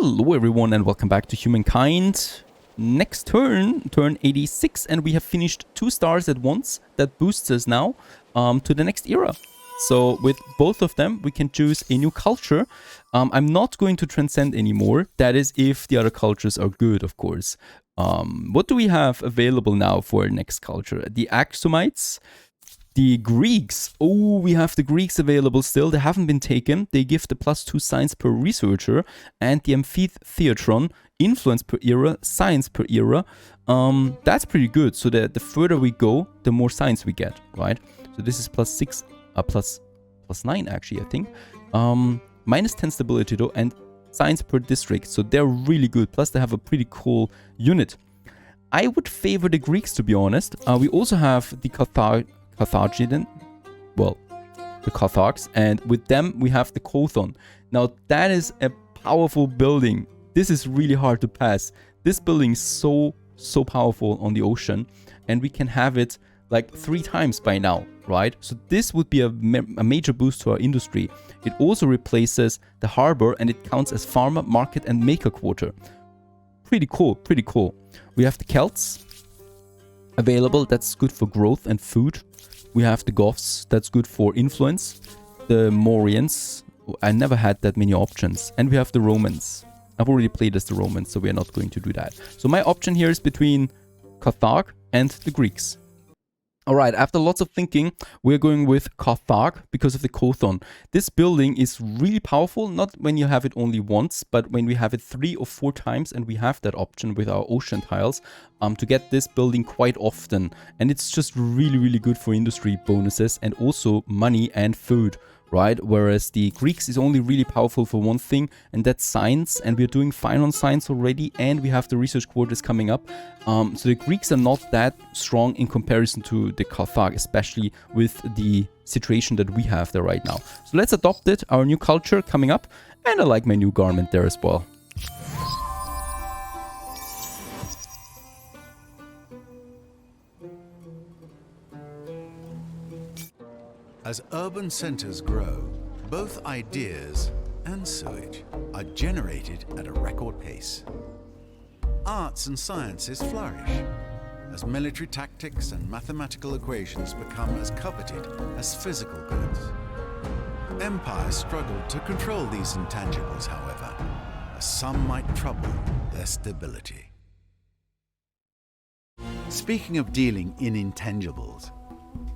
Hello everyone and welcome back to Humankind. Next turn 86, and we have finished 2 stars at once. That boosts us now to the next era. So with both of them we can choose a new culture. I'm not going to transcend anymore. That is if the other cultures are good, of course. What do we have available now for our next culture? The Axumites. The Greeks. Oh, we have the Greeks available still. They haven't been taken. They give the +2 science per researcher and the amphitheatron, influence per era, science per era. That's pretty good. So the further we go, the more science we get, right? So this is +6, +9 actually, I think. -10 stability though, and science per district. So they're really good. Plus they have a pretty cool unit. I would favor the Greeks, to be honest. We also have the Carthaginian, well, the Carthags, and with them we have the Kothon. Now that is a powerful building. This is really hard to pass. This building is so powerful on the ocean, and we can have it like 3 times by now, right? So this would be a major boost to our industry. It also replaces the harbor, and it counts as farmer, market, and maker quarter. Pretty cool, pretty cool. We have the Celts available. That's good for growth and food. We have the Goths. That's good for influence. The Mauryans. I never had that many options. And we have the Romans. I've already played as the Romans, so we are not going to do that. So my option here is between Carthage and the Greeks. Alright, after lots of thinking, we're going with Carthage because of the Kothon. This building is really powerful, not when you have it only once, but when we have it 3 or 4 times, and we have that option with our ocean tiles to get this building quite often. And it's just really good for industry bonuses and also money and food, right? Whereas the Greeks is only really powerful for one thing, and that's science, and we're doing fine on science already, and we have the research quarters coming up. So the Greeks are not that strong in comparison to the Carthage, especially with the situation that we have there right now. So let's adopt it, our new culture coming up, and I like my new garment there as well. As urban centers grow, both ideas and sewage are generated at a record pace. Arts and sciences flourish as military tactics and mathematical equations become as coveted as physical goods. Empires struggle to control these intangibles, however, as some might trouble their stability. Speaking of dealing in intangibles,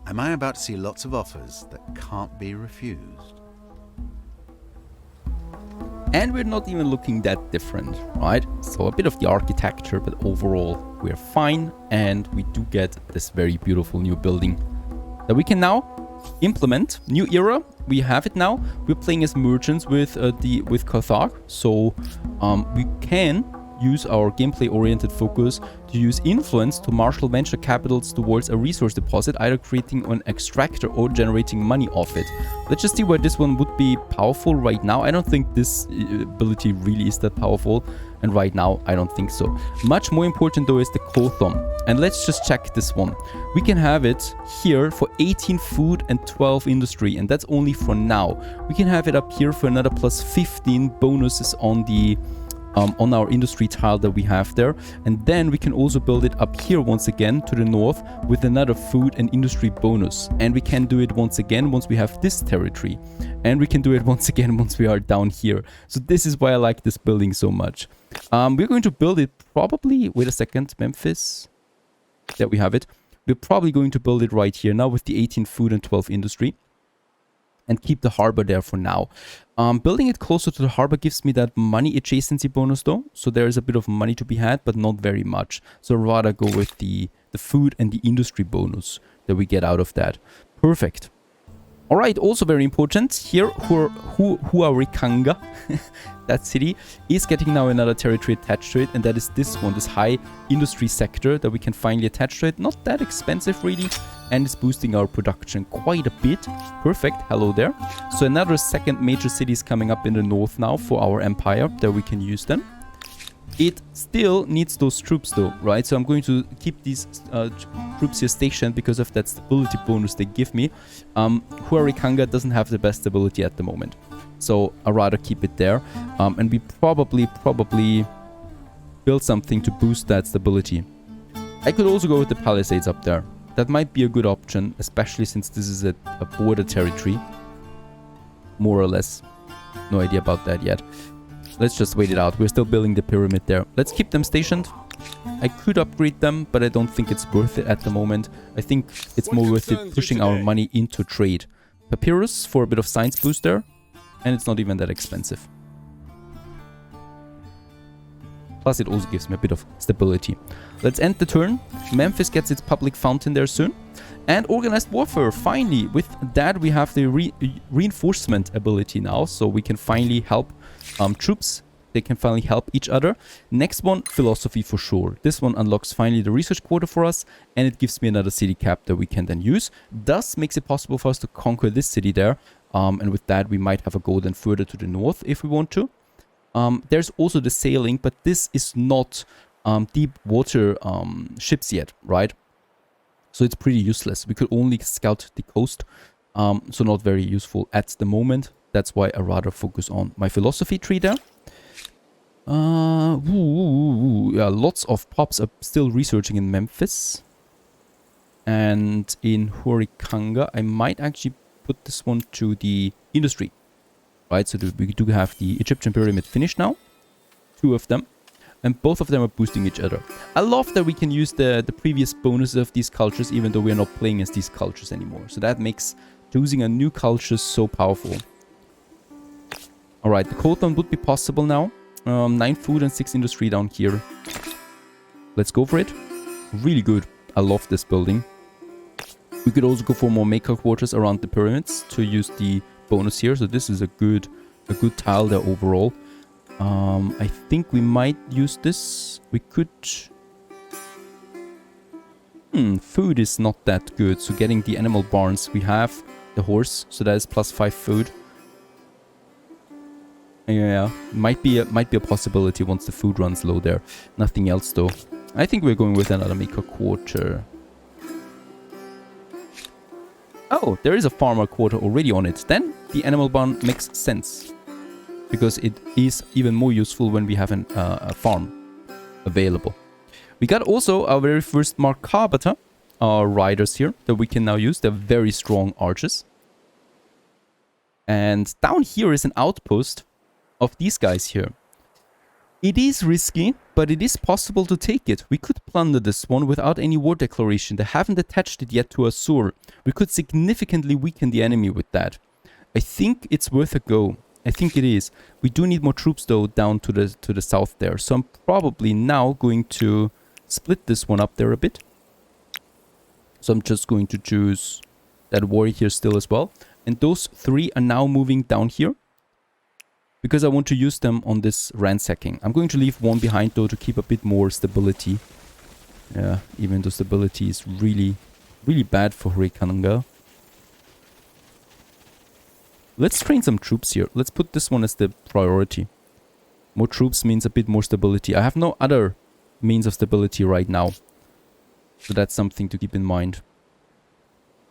am I about to see lots of offers that can't be refused? And we're not even looking that different, right? So a bit of the architecture, but overall we're fine, and we do get this very beautiful new building that we can now implement. New era, we have it now. We're playing as merchants with Carthage, so we can use our gameplay-oriented focus to use influence to marshal venture capitals towards a resource deposit, either creating an extractor or generating money off it. Let's just see where this one would be powerful right now. I don't think this ability really is that powerful, and right now I don't think so. Much more important though is the Kothon, and let's just check this one. We can have it here for 18 food and 12 industry, and that's only for now. We can have it up here for another +15 bonuses on our industry tile that we have there, and then we can also build it up here once again to the north with another food and industry bonus, and we can do it once again once we have this territory, and we can do it once again once we are down here. So this is why I like this building so much. We're going to build it probably, wait a second, Memphis, there we have it. We're probably going to build it right here now with the 18 food and 12 industry, and keep the harbor there for now. Building it closer to the harbor gives me that money adjacency bonus though, so there is a bit of money to be had, but not very much. So I'd rather go with the food and the industry bonus that we get out of that. Perfect. Alright, also very important here, Huarikanga, that city, is getting now another territory attached to it, and that is this one, this high industry sector that we can finally attach to it. Not that expensive really, and it's boosting our production quite a bit. Perfect, hello there. So another second major city is coming up in the north now for our empire, that we can use them. It still needs those troops though, right? So I'm going to keep these troops here stationed because of that stability bonus they give me. Huarikanga doesn't have the best stability at the moment. So I'd rather keep it there. And we probably build something to boost that stability. I could also go with the palisades up there. That might be a good option, especially since this is a border territory. More or less. No idea about that yet. Let's just wait it out. We're still building the pyramid there. Let's keep them stationed. I could upgrade them, but I don't think it's worth it at the moment. I think it's more worth it pushing our money into trade. Papyrus for a bit of science booster. And it's not even that expensive. Plus it also gives me a bit of stability. Let's end the turn. Memphis gets its public fountain there soon. And organized warfare, finally. With that we have the reinforcement ability now. So we can finally help troops. They can finally help each other. Next one, philosophy for sure. This one unlocks finally the research quarter for us. And it gives me another city cap that we can then use. Thus makes it possible for us to conquer this city there. And with that we might have a go then further to the north if we want to. There's also the sailing, but this is not deep water ships yet, right? So it's pretty useless. We could only scout the coast, so not very useful at the moment. That's why I rather focus on my philosophy tree there. Yeah, lots of pops are still researching in Memphis. And in Horikanga, I might actually put this one to the industry. Right, so we do have the Egyptian pyramid finished now. 2 of them. And both of them are boosting each other. I love that we can use the previous bonuses of these cultures even though we're not playing as these cultures anymore. So that makes choosing a new culture so powerful. Alright, the Kotan would be possible now. 9 food and 6 industry down here. Let's go for it. Really good. I love this building. We could also go for more maker quarters around the pyramids to use the bonus here. So this is a good tile there overall. I think we might use this. We could... food is not that good. So getting the animal barns, we have the horse. So that is +5 food. Yeah, might be a possibility once the food runs low there. Nothing else though. I think we're going with another maker quarter. Oh, there is a farmer quarter already on it. Then the animal barn makes sense. Because it is even more useful when we have a farm available. We got also our very first Markabata riders here that we can now use. They're very strong archers. And down here is an outpost of these guys here. It is risky, but it is possible to take it. We could plunder this one without any war declaration. They haven't attached it yet to a sewer. We could significantly weaken the enemy with that. I think it's worth a go. I think it is. We do need more troops though down to the south there. So I'm probably now going to split this one up there a bit. So I'm just going to choose that warrior here still as well. And those 3 are now moving down here. Because I want to use them on this ransacking. I'm going to leave 1 behind though to keep a bit more stability. Yeah, even though stability is really bad for Horikanga. Let's train some troops here. Let's put this one as the priority. More troops means a bit more stability. I have no other means of stability right now. So that's something to keep in mind.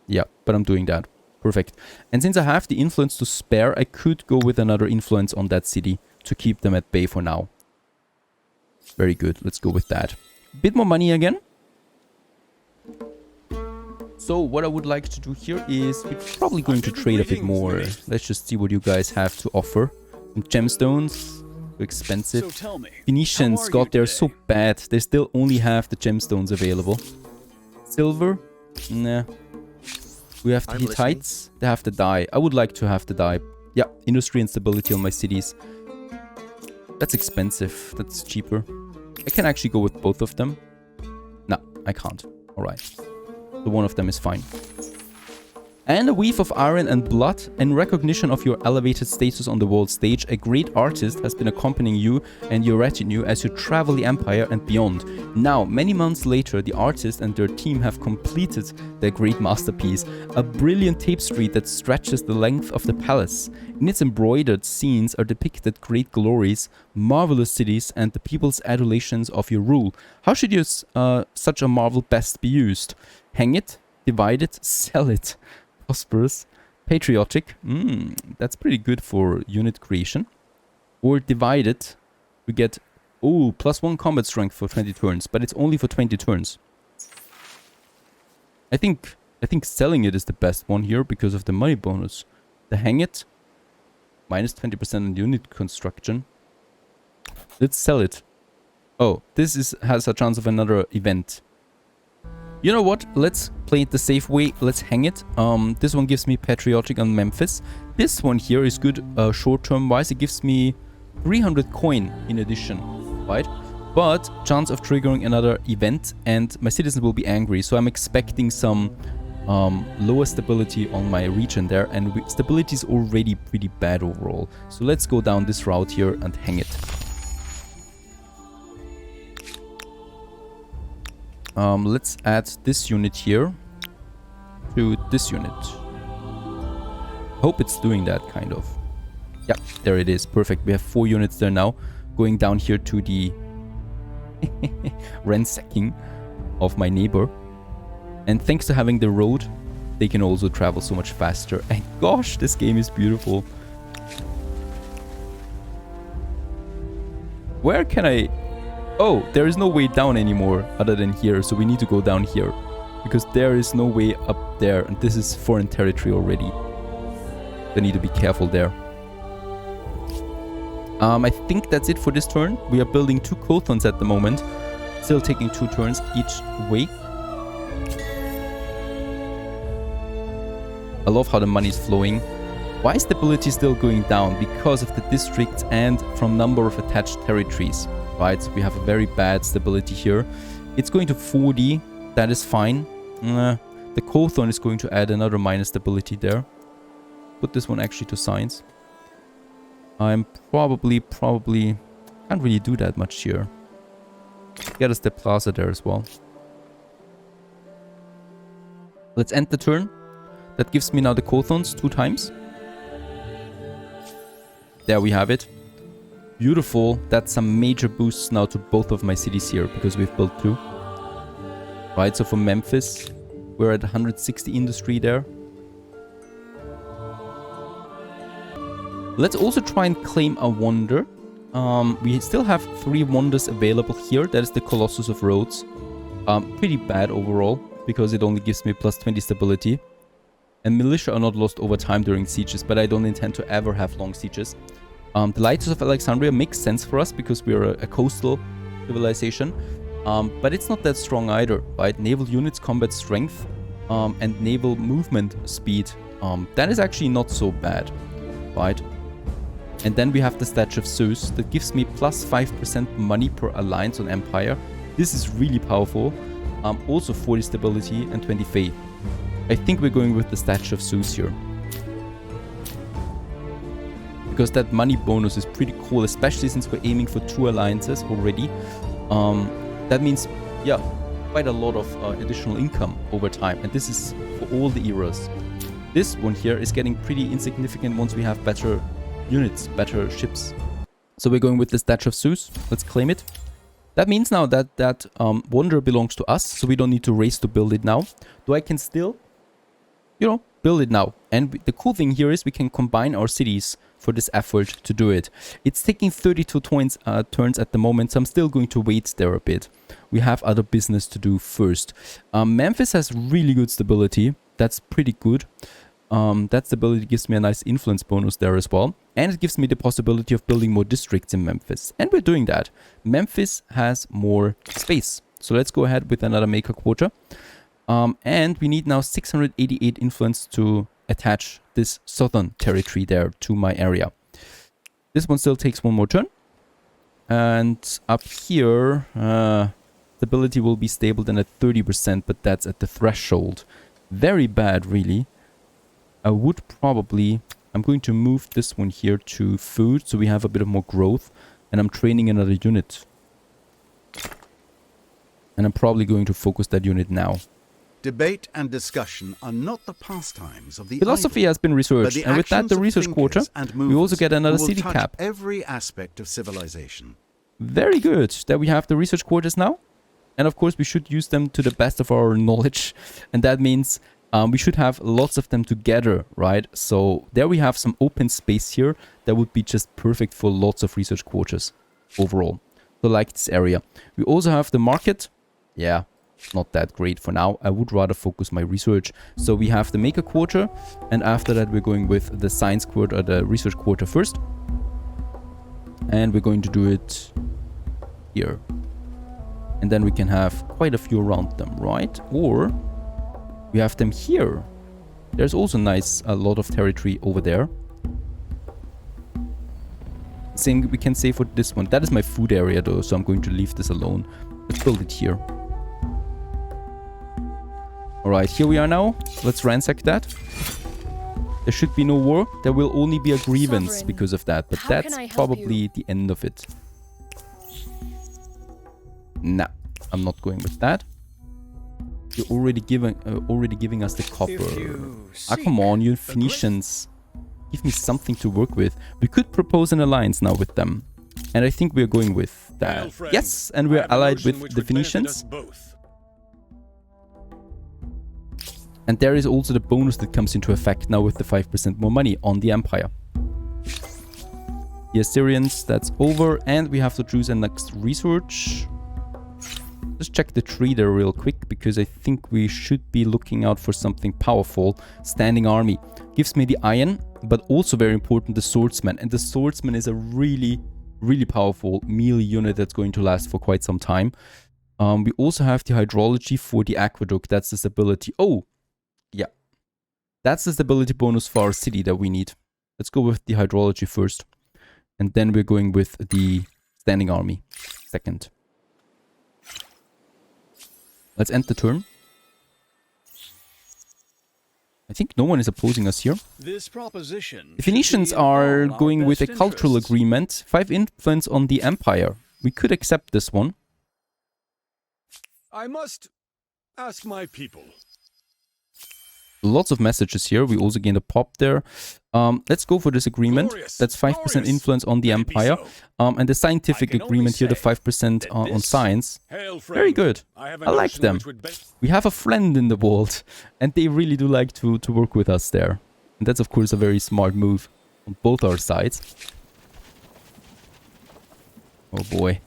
Yeah, but I'm doing that. Perfect. And since I have the influence to spare, I could go with another influence on that city to keep them at bay for now. Very good. Let's go with that. Bit more money again. So what I would like to do here is we're probably going to trade a bit more. Let's just see what you guys have to offer. Some gemstones. Too expensive. Phoenicians got there so bad. They still only have the gemstones available. Silver? Nah. We have the Hittites. They have to die. I would like to have to die. Yeah, industry and stability on my cities. That's expensive. That's cheaper. I can actually go with both of them. No, I can't. Alright. So one of them is fine. And a weave of iron and blood. In recognition of your elevated status on the world stage, a great artist has been accompanying you and your retinue as you travel the empire and beyond. Now, many months later, the artist and their team have completed their great masterpiece, a brilliant tapestry that stretches the length of the palace. In its embroidered scenes are depicted great glories, marvelous cities, and the people's adulations of your rule. How should such a marvel best be used? Hang it? Divide it? Sell it? Prosperous, Patriotic. That's pretty good for unit creation. Or divided. We get, oh, +1 combat strength for 20 turns. But it's only for 20 turns. I think selling it is the best one here because of the money bonus. The hang it. Minus 20% on unit construction. Let's sell it. Oh, this has a chance of another event. You know what? Let's play it the safe way. Let's hang it. This one gives me patriotic on Memphis. This one here is good short-term wise. It gives me 300 coin in addition, right? But chance of triggering another event and my citizens will be angry. So I'm expecting some lower stability on my region there. And stability is already pretty bad overall. So let's go down this route here and hang it. Let's add this unit here to this unit. Hope it's doing that kind of. Yeah, there it is. Perfect. We have 4 units there now. Going down here to the ransacking of my neighbor. And thanks to having the road, they can also travel so much faster. And gosh, this game is beautiful. Where can I... Oh, there is no way down anymore other than here. So we need to go down here. Because there is no way up there. And this is foreign territory already. I need to be careful there. I think that's it for this turn. We are building 2 Cothons at the moment. Still taking 2 turns each way. I love how the money is flowing. Why is stability still going down? Because of the districts and from number of attached territories. Right, so we have a very bad stability here. It's going to 40. That is fine. The Cothon is going to add another minus stability there. Put this one actually to science. I'm probably can't really do that much here. Get us the plaza there as well. Let's end the turn. That gives me now the Cothons 2 times. There we have it. Beautiful. That's some major boosts now to both of my cities here because we've built 2. Right, so for Memphis, we're at 160 industry there. Let's also try and claim a wonder. We still have 3 wonders available here. That is the Colossus of Rhodes. Pretty bad overall because it only gives me +20 stability. And militia are not lost over time during sieges, but I don't intend to ever have long sieges. The Lighthouse of Alexandria makes sense for us because we're a coastal civilization. But it's not that strong either, right? Naval units, combat strength, and naval movement speed. That is actually not so bad, right? And then we have the Statue of Zeus that gives me +5% money per alliance on Empire. This is really powerful. Also 40 stability and 20 faith. I think we're going with the Statue of Zeus here. Because that money bonus is pretty cool, especially since we're aiming for 2 alliances already. That means, yeah, quite a lot of additional income over time. And this is for all the eras. This one here is getting pretty insignificant once we have better units, better ships. So we're going with the Statue of Zeus. Let's claim it. That means now that that wonder belongs to us, so we don't need to race to build it now. Though I can still, you know, build it now. And the cool thing here is we can combine our cities for this effort to do it. It's taking 32 turns at the moment, so I'm still going to wait there a bit. We have other business to do first. Memphis has really good stability. That's pretty good. That stability gives me a nice influence bonus there as well. And it gives me the possibility of building more districts in Memphis. And we're doing that. Memphis has more space. So let's go ahead with another maker quarter. And we need now 688 influence to attach this southern territory there to my area. This one still takes 1 more turn. And up here, stability will be stable then at 30%, but that's at the threshold. Very bad, really. I would probably... I'm going to move this one here to food, so we have a bit of more growth. And I'm training another unit. And I'm probably going to focus that unit now. Debate and discussion are not the pastimes of the Philosophy idle, has been researched, and with that the research quarter, we also get another city cap. Every aspect of civilization. Very good. There we have the research quarters now. And of course we should use them to the best of our knowledge. And that means we should have lots of them together, right? So there we have some open space here that would be just perfect for lots of research quarters overall. So like this area. We also have the market. Yeah, not that great for now. I would rather focus my research. So we have the maker quarter, and after that we're going with the science quarter, the research quarter first. And we're going to do it here. And then we can have quite a few around them, right? Or we have them here. There's also a lot of territory over there. Same we can say for this one. That is my food area though, so I'm going to leave this alone. Let's build it here. Alright, here we are now. Let's ransack that. There should be no war. There will only be a grievance Sovereign, because of that. But that's probably the end of it. Nah, I'm not going with that. You're already giving us the copper. Ah, come on, you Phoenicians. Give me something to work with. We could propose an alliance now with them. And I think we're going with that. Yes, and we're allied with the Phoenicians. And there is also the bonus that comes into effect now with the 5% more money on the Empire. The Assyrians, that's over. And we have to choose a next research. Just check the tree there real quick, because I think we should be looking out for something powerful. Standing army. Gives me the iron, but also very important, the swordsman. And the swordsman is a really, really powerful melee unit that's going to last for quite some time. We also have the hydrology for the aqueduct. That's the stability. Oh, yeah. That's the stability bonus for our city that we need. Let's go with the hydrology first. And then we're going with the standing army second. Let's end the turn. I think no one is opposing us here. This proposition the Phoenicians are going with a cultural agreement. 5 influence on the empire. We could accept this one. I must ask my people. Lots of messages here. We also gained a pop there. Let's go for this agreement. That's 5% influence on the empire. And the scientific agreement here, the 5% on science. Very good. I like them. We have a friend in the world. And they really do like to work with us there. And that's, of course, a very smart move on both our sides. Oh, boy.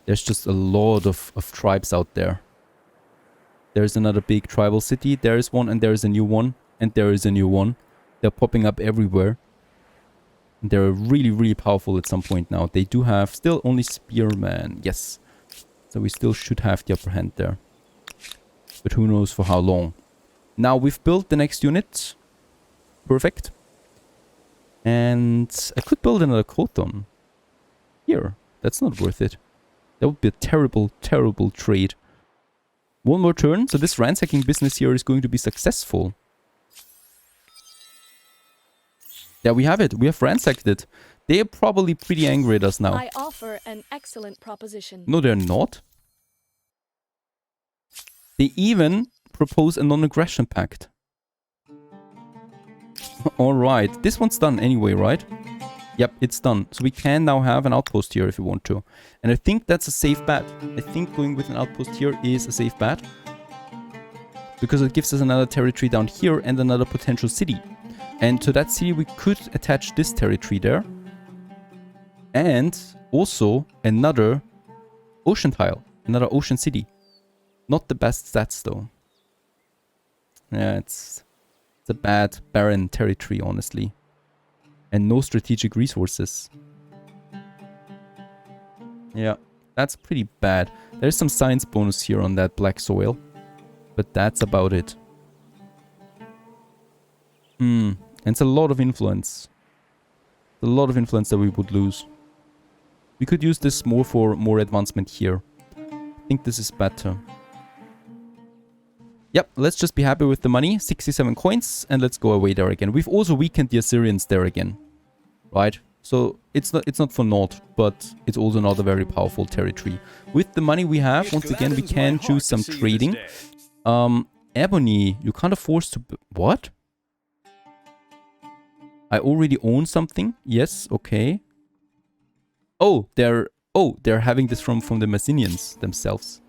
There's just a lot of tribes out there. There's another big tribal city. There is one, and there is a new one. And there is a new one. They're popping up everywhere. And they're really, really powerful at some point now. They do have still only spearmen. Yes. So we still should have the upper hand there. But who knows for how long. Now we've built the next unit. Perfect. And I could build another Khoton. Here. That's not worth it. That would be a terrible, terrible trade. One more turn. So this ransacking business here is going to be successful. There we have it. We have ransacked it. They are probably pretty angry at us now. I offer an excellent proposition. No, they're not. They even propose a non-aggression pact. Alright. This one's done anyway, right? Yep, it's done. So we can now have an outpost here if we want to. And I think that's a safe bet. I think going with an outpost here is a safe bet. Because it gives us another territory down here and another potential city. And to that city we could attach this territory there. And also another ocean tile. Another ocean city. Not the best stats though. Yeah, it's a bad, barren territory, honestly. And no strategic resources. Yeah, that's pretty bad. There's some science bonus here on that black soil. But that's about it. And it's a lot of influence. A lot of influence that we would lose. We could use this more for more advancement here. I think this is better. Yep, let's just be happy with the money. 67 coins, and let's go away there again. We've also weakened the Assyrians there again. Right? So it's not for naught, but it's also not a very powerful territory. With the money we have, once again, we can choose some trading. Ebony, you can't afford to... What? I already own something? Yes, okay. Oh, they're having this from the Messenians themselves.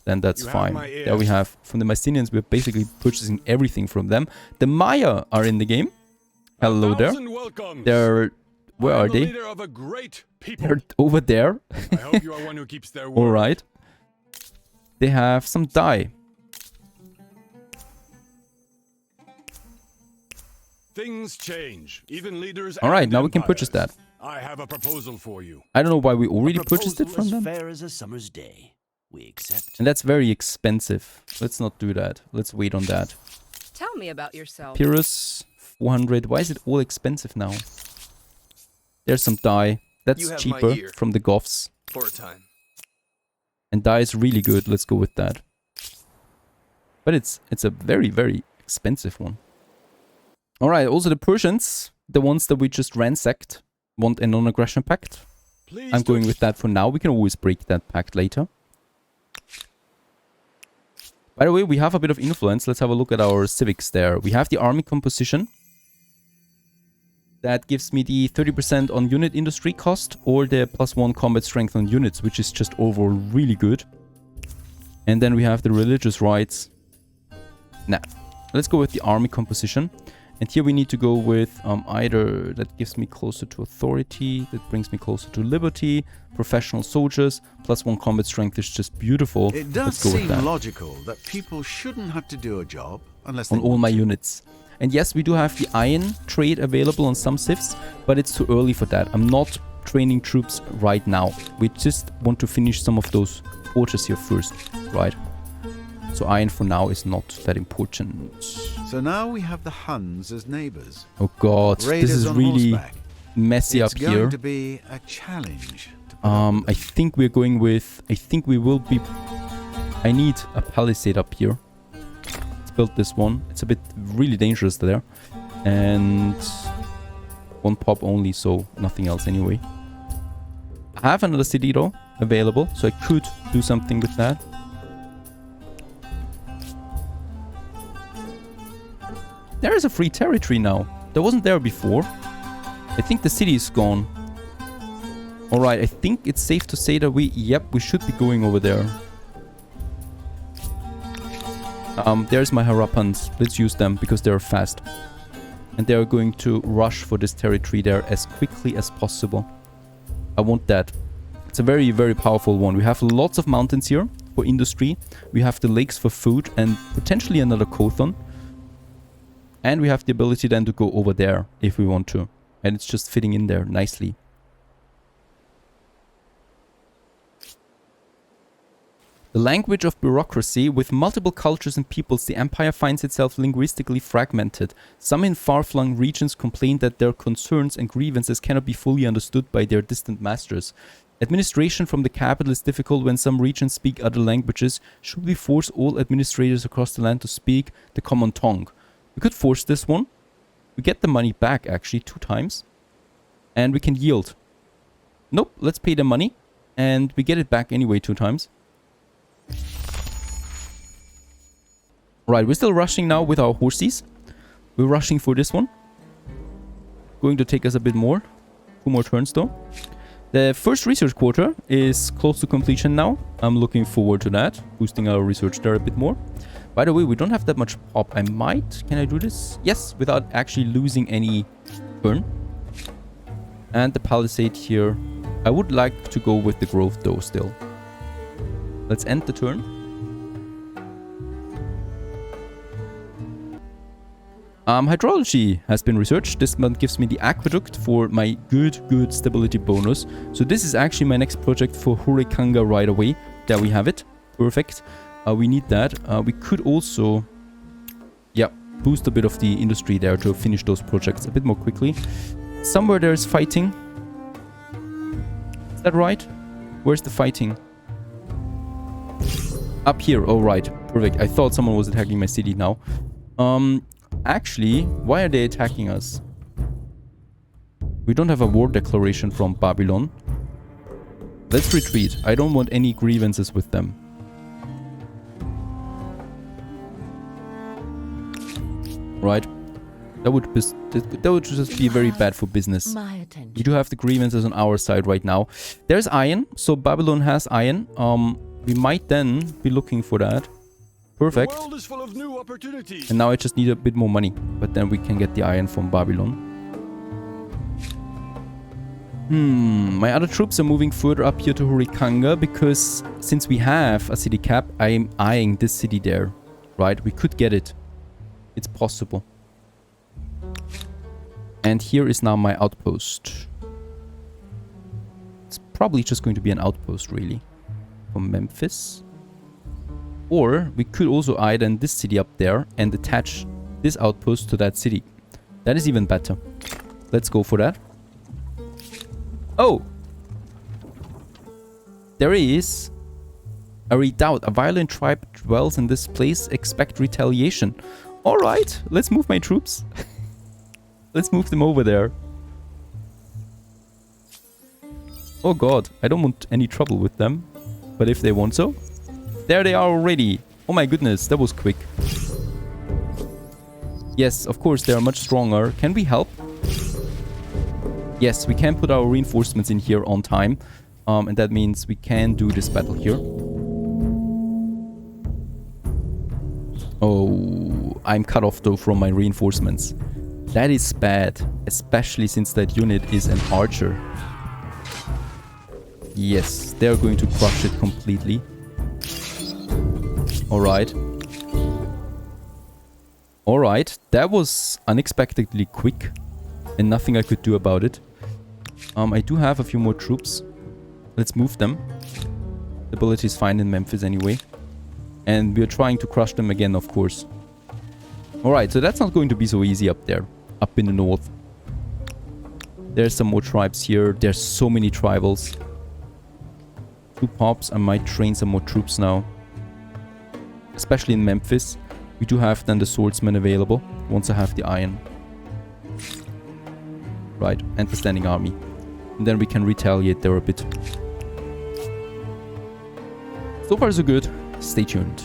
then that's You have fine. my There we ears. have, from the Mycenaeans, we're basically purchasing everything from them. The Maya are in the game. Hello there. 1,000 welcomes. They're... Where I am are the they? leader of a great people. They're over there. I hope you are one who keeps their word. Alright. They have some dye. Things change. Even leaders. Alright, and now we can purchase empires. that. I have a proposal for you. I don't know why we already purchased it from as them. fair as a summer's day. We accept. And that's very expensive. Let's not do that. Let's wait on that. Tell me about yourself. Pyrrhus, 400. Why is it all expensive now? There's some dye. That's You have my cheaper ear. from the Goths. For a time. And dye is really good. Let's go with that. But it's a very, very expensive one. Alright, also the Persians, the ones that we just ransacked, want a non-aggression pact. Please I'm going don't- with that for now. We can always break that pact later. By the way, we have a bit of influence. Let's have a look at our civics there. We have the army composition. That gives me the 30% on unit industry cost or the +1 combat strength on units, which is just overall really good. And then we have the religious rights. Nah, let's go with the army composition. And here we need to go with either that gives me closer to authority, that brings me closer to liberty, professional soldiers, +1 combat strength is just beautiful. It does Let's go with seem that logical that people shouldn't have to do a job unless they on all want my to. units. And yes, we do have the iron trade available on some civs, but it's too early for that. I'm not training troops right now. We just want to finish some of those forges here first, right? So iron for now is not that important. So now we have the Huns as neighbors. Oh god, Raiders this is on really horseback. messy It's up going here. to be a challenge. To put up with I them. think we're going with... I think we will be... I need a palisade up here. Let's build this one. It's a bit really dangerous there. And... one pop only, so nothing else anyway. I have another city though, available, so I could do something with that. There is a free territory now. That wasn't there before. I think the city is gone. Alright, I think it's safe to say that we should be going over there. There's my Harappans. Let's use them because they're fast. And they're going to rush for this territory there as quickly as possible. I want that. It's a very, very powerful one. We have lots of mountains here for industry. We have the lakes for food and potentially another Kothon. And we have the ability then to go over there if we want to. And it's just fitting in there nicely. The language of bureaucracy. With multiple cultures and peoples, the empire finds itself linguistically fragmented. Some in far-flung regions complain that their concerns and grievances cannot be fully understood by their distant masters. Administration from the capital is difficult when some regions speak other languages. Should we force all administrators across the land to speak the common tongue? We could force this one. We get the money back actually 2 times. And we can yield. Nope, let's pay the money. And we get it back anyway 2 times. Right, we're still rushing now with our horses. We're rushing for this one. Going to take us a bit more. 2 more turns though. The first research quarter is close to completion now. I'm looking forward to that. Boosting our research there a bit more. By the way, we don't have that much pop. I might. Can I do this? Yes, without actually losing any turn. And the palisade here. I would like to go with the growth though still. Let's end the turn. Hydrology has been researched. This one gives me the aqueduct for my good stability bonus. So this is actually my next project for Hurikanga right away. There we have it. Perfect. We need that. We could also, boost a bit of the industry there to finish those projects a bit more quickly. Somewhere there's fighting. Is that right? Where's the fighting? Up here. Oh, right. Perfect. I thought someone was attacking my city now. Actually, why are they attacking us? We don't have a war declaration from Babylon. Let's retreat. I don't want any grievances with them. Right. That would just be very bad for business. My attention. We do have the grievances on our side right now. There's iron. So Babylon has iron. We might then be looking for that. Perfect. The world is full of new opportunities. And now I just need a bit more money. But then we can get the iron from Babylon. My other troops are moving further up here to Hurikanga because since we have a city cap, I am eyeing this city there. Right? We could get it. It's possible. And here is now my outpost. It's probably just going to be an outpost, really. From Memphis. Or we could also eye then this city up there and attach this outpost to that city. That is even better. Let's go for that. Oh! There is a redoubt. A violent tribe dwells in this place. Expect retaliation. Alright, let's move my troops. Let's move them over there. Oh god, I don't want any trouble with them. But if they want so. There they are already. Oh my goodness, that was quick. Yes, of course, they are much stronger. Can we help? Yes, we can put our reinforcements in here on time. And that means we can do this battle here. Oh, I'm cut off though from my reinforcements. That is bad, especially since that unit is an archer. Yes, they're going to crush it completely. Alright. Alright, that was unexpectedly quick. And nothing I could do about it. I do have a few more troops. Let's move them. The ability is fine in Memphis anyway. And we're trying to crush them again, of course. Alright, so that's not going to be so easy up there. Up in the north. There's some more tribes here. There's so many tribals. 2 pops. I might train some more troops now. Especially in Memphis. We do have then the swordsman available. Once I have the iron. Right, and the standing army. And then we can retaliate there a bit. So far so good. Stay tuned.